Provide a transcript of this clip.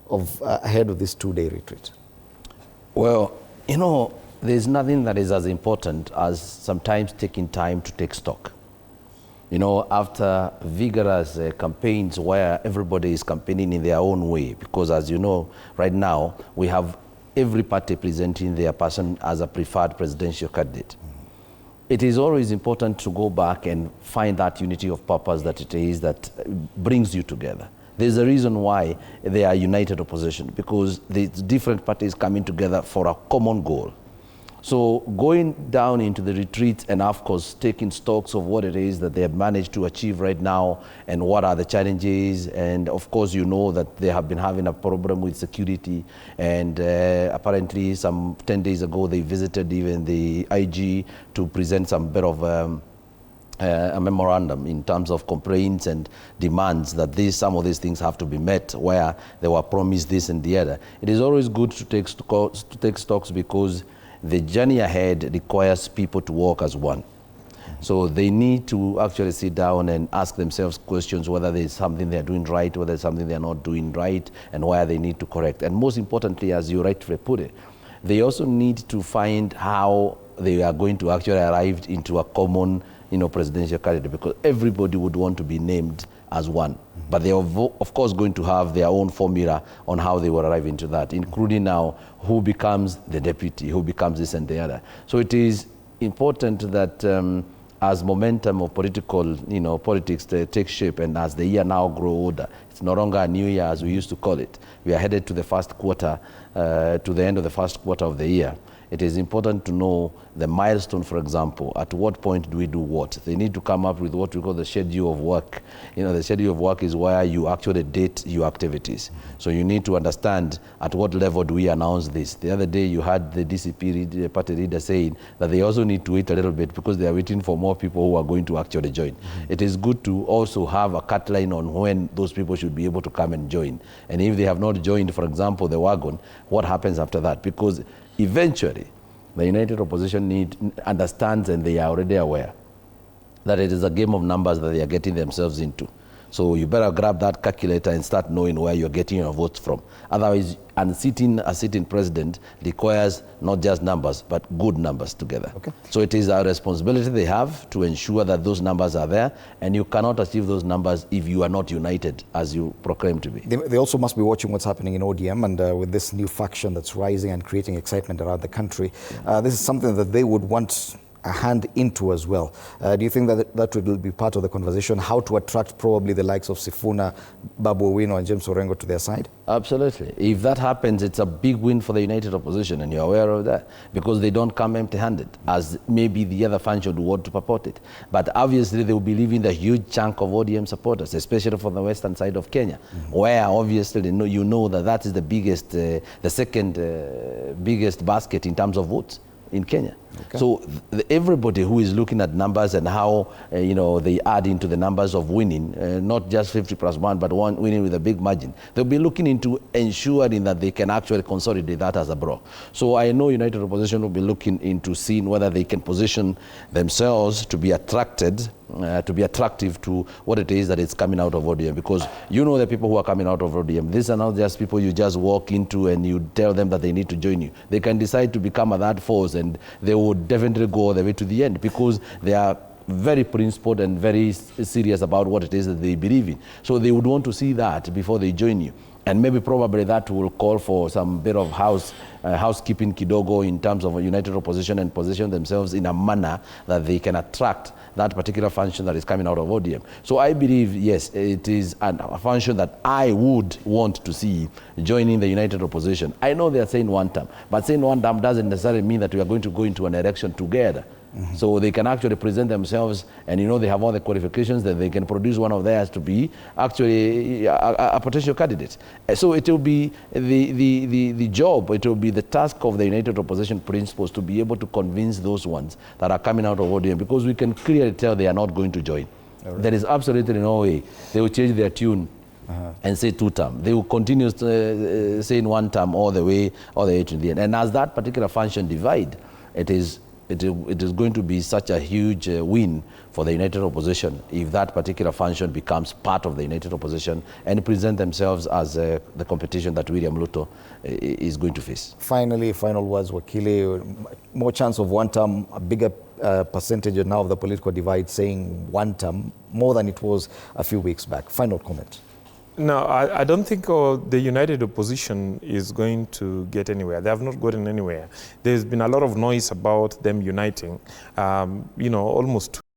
ahead of this 2-day retreat? Well, you know, there's nothing that is as important as sometimes taking time to take stock. You know, after vigorous campaigns where everybody is campaigning in their own way, because as you know, right now, we have every party presenting their person as a preferred presidential candidate. It is always important to go back and find that unity of purpose that it is that brings you together. There's a reason why they are united opposition, because the different parties coming together for a common goal. So going down into the retreat and of course taking stocks of what it is that they have managed to achieve right now and what are the challenges, and of course you know that they have been having a problem with security, and apparently some 10 days ago they visited even the IG to present some bit of a memorandum in terms of complaints and demands that some of these things have to be met, where they were promised this and the other. It is always good to take stocks because the journey ahead requires people to work as one. So they need to actually sit down and ask themselves questions whether there's something they're doing right, whether there's something they're not doing right, and where they need to correct. And most importantly, as you rightly put it, they also need to find how they are going to actually arrive into a common, presidential candidate, because everybody would want to be named as one. But they are, of course, going to have their own formula on how they will arrive into that, including now who becomes the deputy, who becomes this and the other. So it is important that as momentum of politics takes shape, and as the year now grow older, it's no longer a new year as we used to call it. We are headed to the first quarter, to the end of the first quarter of the year. It is important to know the milestone, for example, at what point do we do what? They need to come up with what we call the schedule of work. The schedule of work is where you actually date your activities. So you need to understand at what level do we announce this. The other day you had the DCP party leader saying that they also need to wait a little bit because they are waiting for more people who are going to actually join. It is good to also have a cut line on when those people should be able to come and join. And if they have not joined, for example, the wagon, what happens after that? Because eventually, the united opposition understands, and they are already aware, that it is a game of numbers that they are getting themselves into. So you better grab that calculator and start knowing where you're getting your votes from. Otherwise, unseating a sitting president requires not just numbers, but good numbers together. Okay. So it is a responsibility they have to ensure that those numbers are there, and you cannot achieve those numbers if you are not united as you proclaim to be. They also must be watching what's happening in ODM, and with this new faction that's rising and creating excitement around the country, this is something that they would want a hand into as well. Do you think that will be part of the conversation, how to attract probably the likes of Sifuna, Babu Owino and James Orengo to their side? Absolutely. If that happens, it's a big win for the united opposition, and you're aware of that, because they don't come empty-handed, as maybe the other faction would want to purport it. But obviously they will be leaving the huge chunk of ODM supporters, especially from the western side of Kenya, where obviously you know that is the biggest, the second biggest basket in terms of votes in Kenya. Okay. So everybody who is looking at numbers and how they add into the numbers of winning, not just 50+1, but winning with a big margin, they'll be looking into ensuring that they can actually consolidate that as a bloc. So I know united opposition will be looking into seeing whether they can position themselves to be attracted, to be attractive to what it is that is coming out of ODM, because the people who are coming out of ODM, these are not just people you just walk into and you tell them that they need to join you. They can decide to become a third force, and they would definitely go all the way to the end, because they are very principled and very serious about what it is that they believe in. So they would want to see that before they join you. And maybe probably that will call for some bit of housekeeping kidogo in terms of a united opposition, and position themselves in a manner that they can attract that particular function that is coming out of ODM. So I believe, yes, it is a function that I would want to see joining the united opposition. I know they are saying one term, but saying one term doesn't necessarily mean that we are going to go into an election together. So they can actually present themselves, and they have all the qualifications that they can produce one of theirs to be actually a potential candidate. So it will be the job, it will be the task of the united opposition principles to be able to convince those ones that are coming out of ODM, because we can clearly tell they are not going to join. Right. There is absolutely no way they will change their tune and say two term. They will continue saying one term all the way to the end. And as that particular function divide, it is it is going to be such a huge win for the United Opposition if that particular function becomes part of the United Opposition and present themselves as the competition that William Ruto is going to face. Finally, final words, Wakili, more chance of one term, a bigger percentage now of the political divide saying one term, more than it was a few weeks back. Final comment. No, I don't think the United Opposition is going to get anywhere. They have not gotten anywhere. There's been a lot of noise about them uniting, almost